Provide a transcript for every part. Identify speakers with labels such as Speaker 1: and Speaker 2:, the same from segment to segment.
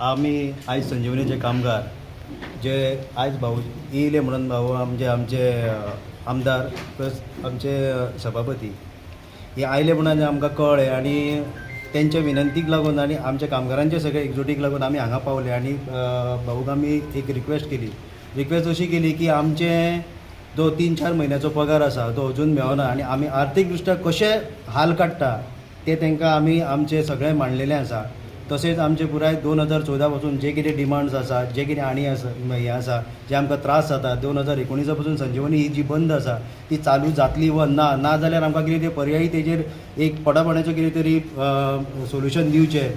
Speaker 1: आम्ही आज संजीवनीचे कामगार जे आज भाऊ येयले म्हणून भाऊ आमचे आमदार प्लस आमचे सभापती हे आयले म्हणून आमकां कळ्ळें आणि त्यांच्या विनंतीक लागून आणि आमच्या कामगारांचे सगळे एकजुटीक लागून आम्ही हांगा पावले आणि भाऊक आमी एक रिक्वेस्ट अशी केली की आमचे जो 3-4 महिन्याचो पगार आसा तो अजून मेळना आणि आमी आर्थीकदृष्ट्या कशे हाल काडटा ते तांकां आमी आमचे सगळें मांडलेलें आसा। तशेंच आमचे पुराय 2014 पासून जे कितें डिमांड्स आसा जे कितें आनी आसा हें आसा जे आमकां त्रास जाता 2019 पासून संजीवनी ही जी बंद आसा ती चालू जातली व ना जाल्यार आमकां कितें तें पर्यायी तेजेर एक पोटापाण्याचें कितें तरी सोल्युशन दिवचें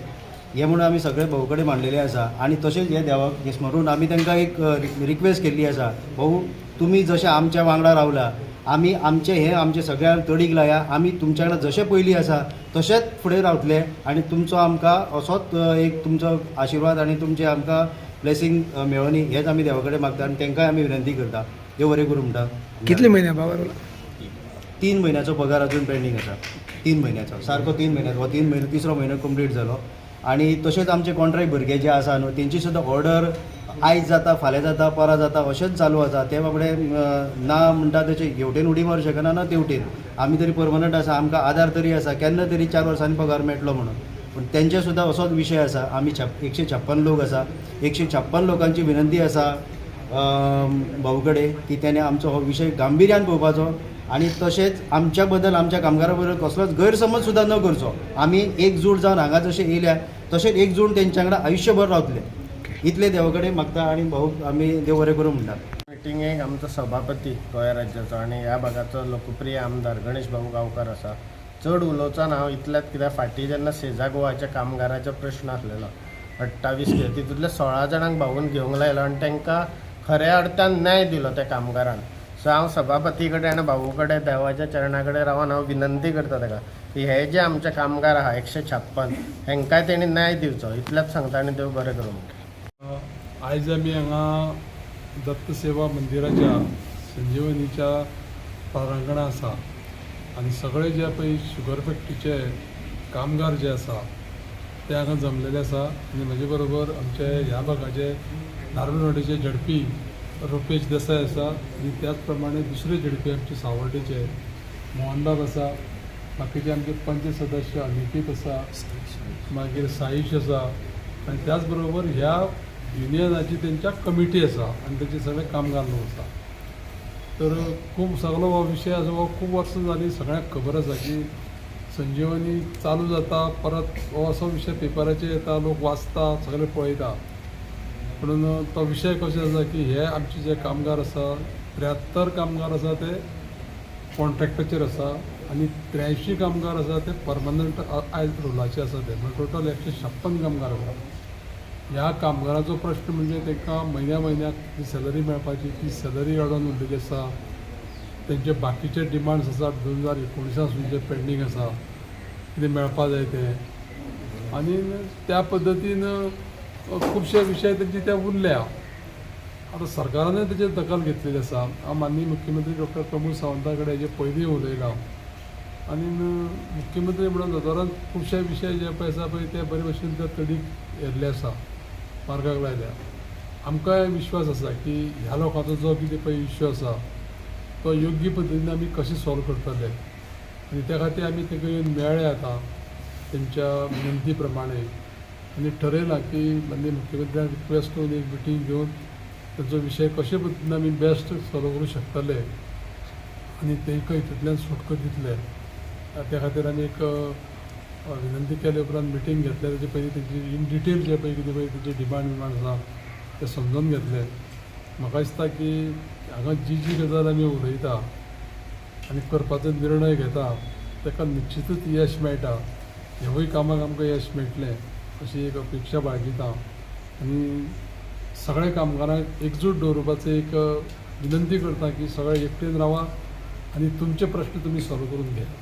Speaker 1: हे म्हणून आमी सगळे भाऊ कडेन मांडलेले आसा। आणि तशेंच हे देवाक स्मरून आमी तांकां एक रिक्वेस्ट केल्ली आसा, भाऊ तुमी जशे आमच्या वांगडा रावला आमी आमचे सगळ्या तडीक लाया, आमी तुमच्या वांगडा जशे पयलीं आसा तशेंच फुडें रावतले आणि तुमचो आमकां असोच एक तुमचो आशिर्वाद आणि तुमचे आमकां ब्लेसिंग मेळोनी हेच आमी देवा कडेन मागता आणि तांकांय आमी विनंती करता देव बरें करूं म्हणटा।
Speaker 2: कितले म्हयने बाबा?
Speaker 1: 3 महिन्याचो पगार अजून पेंडींग आसा, 3 महिन्याचो सारको 3 महिन्याचो हो 3 महिने तिसरो म्हयनो कंप्लीट जालो। आणि तशेंच आमचे कॉन्ट्रॅक्ट भुरगे जे आसा न्हू तेंची सुद्दां ऑर्डर आयज जाता फाल्यां जाता परां जाता अशेंच चालू आसा। ते बाबडे ना म्हणटा तशें हेवटेन उडी मारूं शकना ना तेवटेन आमी तरी परमनंट आसा, आमकां आधार तरी आसा केन्ना तरी 4 वर्सांनी पगार मेळटलो म्हणून। पूण तेंचे सुद्दां असोच विशय आसा। आमी 156 लोक आसा, 156 लोकांची विनंती आसा भाऊ कडेन की तेणे आमचो हो विशय गांभीर्यान पळोवपाचो आणि तशेंच आमच्या बद्दल आमच्या कामगारां बद्दल कसलोच गैरसमज सुद्दां न करचो। आमी एकजूट जावन हांगा जशे येयल्या तशेंच एकजूट तेंच्या वांगडा आयुश्यभर रावतले इतले देवा कडेन मागता आणि भाऊ आमी देव बरें करूं म्हणटा।
Speaker 3: मिटिंगेक आमचो सभापती गोंय राज्याचो आणि ह्या भागाचो लोकप्रिय आमदार गणेश भाऊ गांवकार आसा। चड उलोवचा ना हांव इतल्याच कित्याक फाटीं जेन्ना सेजा गोवाच्या कामगाराचो प्रश्न आसलेलो 28 तितूंतल्या 16 जाणांक भाऊन घेवंक लायलो आणि तांकां खऱ्या अर्थान न्याय दिलो त्या कामगारांक। सो हांव सभापती कडेन आनी भाऊ कडेन देवाच्या चरणा कडेन रावन हांव विनंती करता ताका की हे जे आमचे कामगार आहा 156 हेंकाय तेणी न्याय दिवचो इतल्याच सांगता आनी देव बरें करूं म्हणटा।
Speaker 4: आज आमी हांगा दत्त सेवा मंदिराच्या संजीवनीच्या प्रांगणा आसा आणि सगळे जे पळय शुगर फॅक्टरीचे कामगार जे आसा ते हांगा जमलेले आसा आणि म्हजे बरोबर आमचे ह्या भागाचे नार्वेवाडीचे झडपी रुपेश देसाय आसा आणि त्याच प्रमाणे दुसरे झडपी आमचे सावर्डेचे मोहनबाब आसा, बाकीचे आमचे पंच सदस्य अनिकेत आसा, मागीर साईश आसा आणि त्याच बरोबर ह्या युनियनाची तेंच्या कमिटी आसा आणि तेचे सगळे कामगार लोक आसा। तर खूब सगळो हो विशय आसा हो खूब वर्सां जाली सगळ्यांक खबर आसा की संजीवनी चालू जाता परत हो असो विशय पेपराचेर येता लोक वाचता सगळे पळयता। म्हणून तो विशय कशें आसा की हे आमचे जे कामगार आसा 73 कामगार आसा ते कॉन्ट्रॅक्टाचेर आसा आणि 83 कामगार आसा ते परमनंट आयज रोलाचे आसा ते म्हणजे टोटल 156 कामगार आसा। ह्या कामगाराचो प्रश्न म्हणजे तांकां म्हयन्याक जी सॅलरी मेळपाची ती सॅलरी अडून उरलेली आसा, तेंचे बाकीचे डिमांड्स आसा 2019 पासून जे पेंडींग आसा कितें मेळपा जाय ते आनी त्या पद्दतीन खुबशे विशय तेंचे ते उरल्या। आतां सरकारानूय तेजेर दखल घेतलेली आसा। हांव माननीय मुख्यमंत्री डॉक्टर प्रमोद सावंता कडेन हेजे पयलीं उलयलां आनी मुख्यमंत्री म्हणून दोतोरान खुबशे विशय जे पळय आसा पळय ते बरे भशेन त्या तडीक येल्ले आसा मार्गाक लायल्या। आमकांय विश्वास आसा की ह्या लोकांचो जो कितें पळय इश्यू आसा तो योग्य पद्दतीन आमी कशें सॉल्व करतले आनी त्या खातीर आमी ताका येवन मेळ्ळे आतां तेंच्या विनंती प्रमाणे आनी ठरयलां की माननीय मुख्यमंत्र्याक रिक्वेस्ट करून एक मिटींग घेवन तेंचो विशय कशे पद्दतीन आमी बेस्ट सॉल्व करूं शकतले आनी तांकां हितूंतल्यान सुटको दितले त्या खातीर आमी एक विनंती केले उपरांत मिटींग घेतले। तेजे पयलीं तेंची इन डिटेल जे पळय कितें पळय तेजे डिमांड आसा ते समजून घेतले। म्हाका दिसता की हांगा जी गजाल आमी उलयता आनी करपाचो निर्णय घेता ताका निश्चितूच यश मेळटा। ह्यावूय कामाक आमकां यश मेळटलें अशी एक अपेक्षा बाळगिता आनी सगळ्या कामगारांक एकजूट दवरपाचो एक विनंती करता की सगळे एकटेन रावा आणि तुमचे प्रश्न तुम्ही सॉल्व करून घ्या।